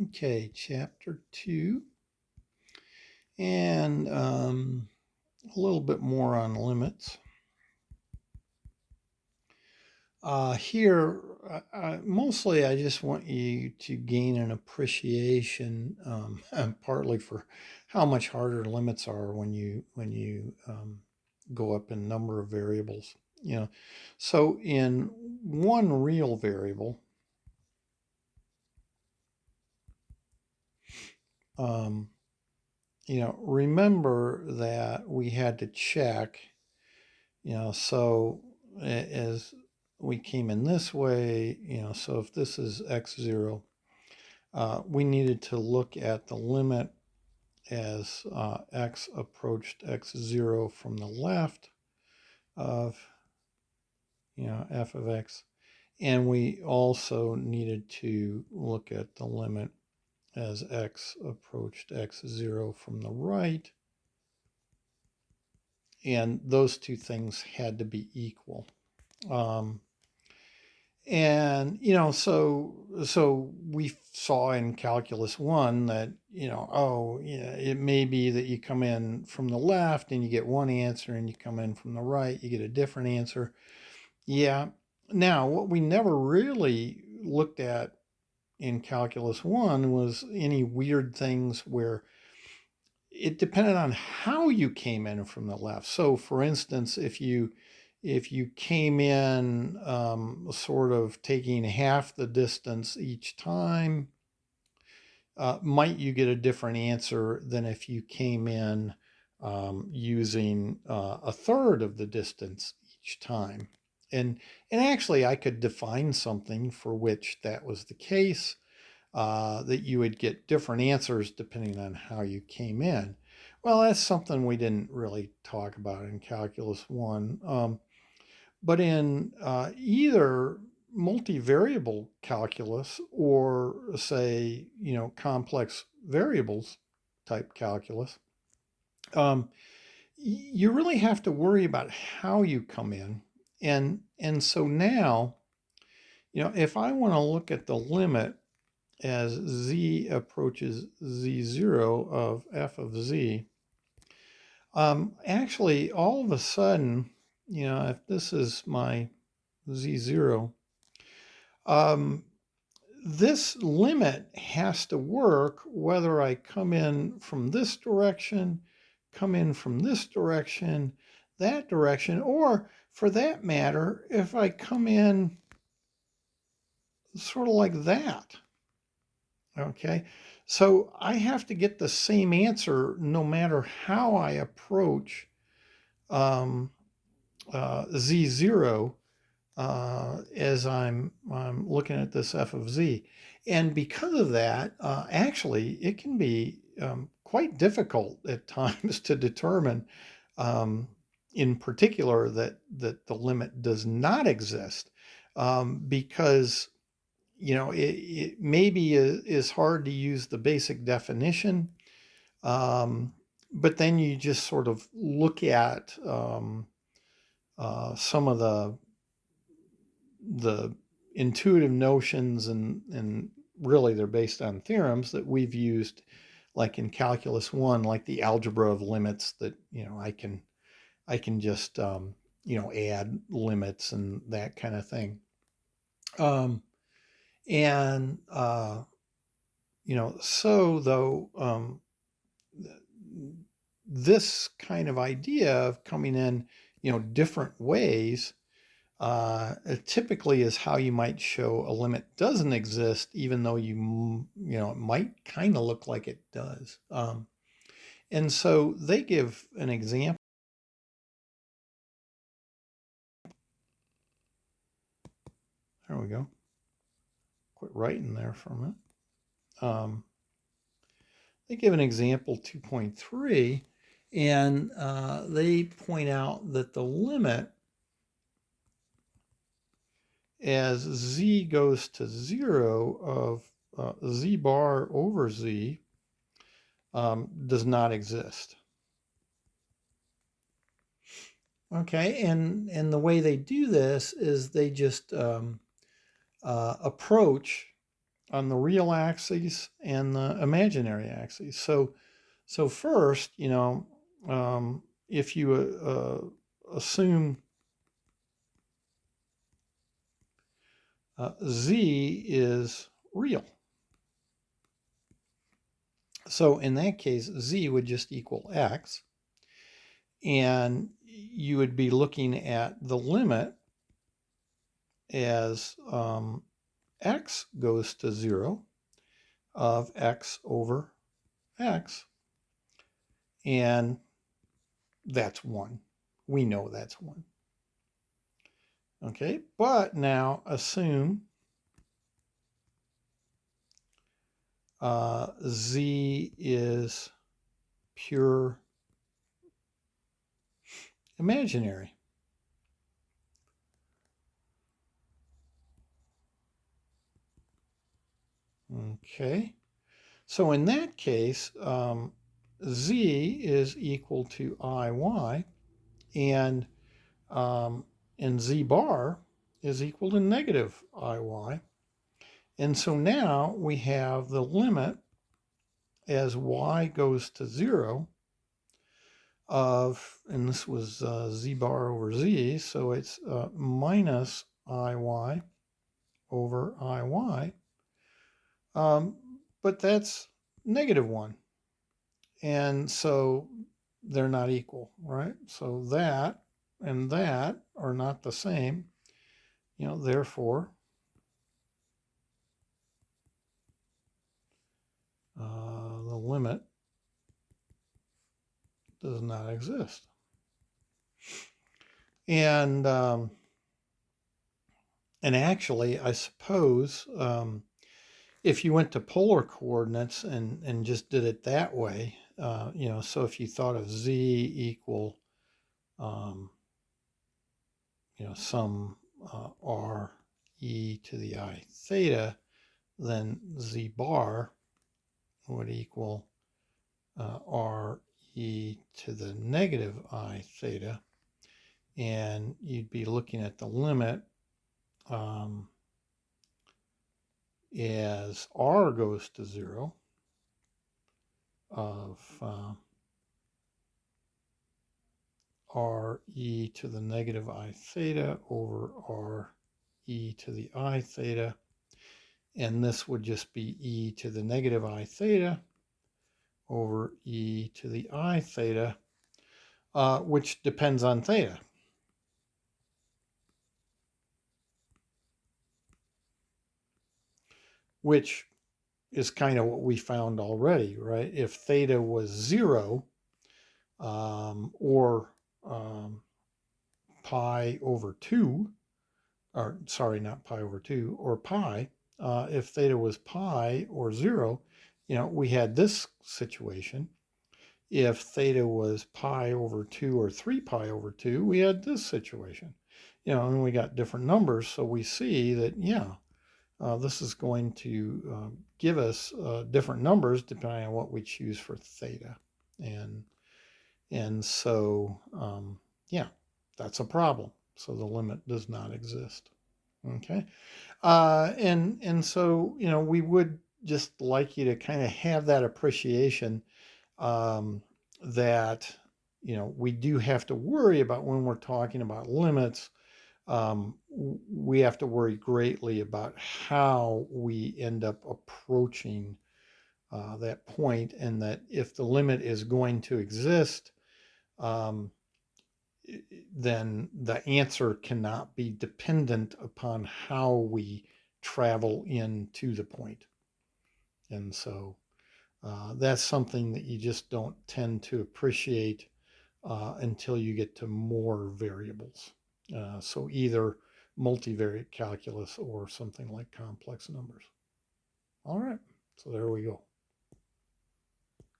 Okay, chapter 2, and a little bit more on limits. Here, mostly I just want you to gain an appreciation, partly for how much harder limits are when you go up in number of variables. So in one real variable, remember that we had to check, so as we came in this way, so if this is x0, we needed to look at the limit as x approached x0 from the left of, f of x. And we also needed to look at the limit as x approached x0 from the right. And those two things had to be equal. And, so we saw in calculus 1 that, it may be that you come in from the left and you get one answer, and you come in from the right, you get a different answer. Yeah. Now, what we never really looked at in calculus 1 was any weird things where it depended on how you came in from the left. So for instance, if you came in sort of taking half the distance each time, might you get a different answer than if you came in using a third of the distance each time. And actually I could define something for which that was the case, that you would get different answers depending on how you came in. Well, that's something we didn't really talk about in calculus 1. But in either multivariable calculus or, say, complex variables type calculus, you really have to worry about how you come in. And so now, if I want to look at the limit as z approaches z0 of f of z, actually all of a sudden, if this is my z0, this limit has to work whether I come in from this direction, come in from this direction, that direction, or for that matter, if I come in sort of like that. Okay, so I have to get the same answer no matter how I approach z0 as I'm looking at this f of z. And because of that, actually, it can be quite difficult at times to determine, in particular, that the limit does not exist, because it maybe is hard to use the basic definition, but then you just sort of look at some of the intuitive notions, and really they're based on theorems that we've used, like in calculus 1, like the algebra of limits, that I can just add limits and that kind of thing. And so though, this kind of idea of coming in different ways typically is how you might show a limit doesn't exist, even though it might kind of look like it does. And so they give an example. There we go. Quit writing there for a minute. They give an example 2.3, and they point out that the limit as z goes to 0 of z bar over z does not exist. Okay, and the way they do this is they just approach the real axis and the imaginary axis. So first, if you assume z is real, so in that case, z would just equal x, and you would be looking at the limit as x goes to 0 of x over x, and that's 1. We know that's 1. Okay, but now assume z is pure imaginary. Okay, so in that case, z is equal to iy, and z bar is equal to negative iy. And so now we have the limit as y goes to 0 of, and this was z bar over z, so it's minus iy over iy, but that's negative 1. And so they're not equal, right? So that and that are not the same, therefore the limit does not exist. And actually, I suppose if you went to polar coordinates and just did it that way, so if you thought of z equal, some r e to the I theta, then z bar would equal r e to the negative I theta, and you'd be looking at the limit as r goes to 0 of r e to the negative I theta over r e to the I theta, and this would just be e to the negative I theta over e to the I theta, which depends on theta. Which is kind of what we found already, right? If theta was 0, or pi over 2, or sorry, not pi over 2, or pi, if theta was pi or 0, we had this situation. If theta was pi over 2 or 3 pi over 2, we had this situation. And we got different numbers, so we see that, this is going to give us different numbers depending on what we choose for theta. And so, that's a problem. So the limit does not exist. Okay. And so, we would just like you to kind of have that appreciation that, we do have to worry about when we're talking about limits. We have to worry greatly about how we end up approaching that point, and that if the limit is going to exist, then the answer cannot be dependent upon how we travel into the point. And so that's something that you just don't tend to appreciate until you get to more variables. So either multivariate calculus or something like complex numbers. All right, so there we go.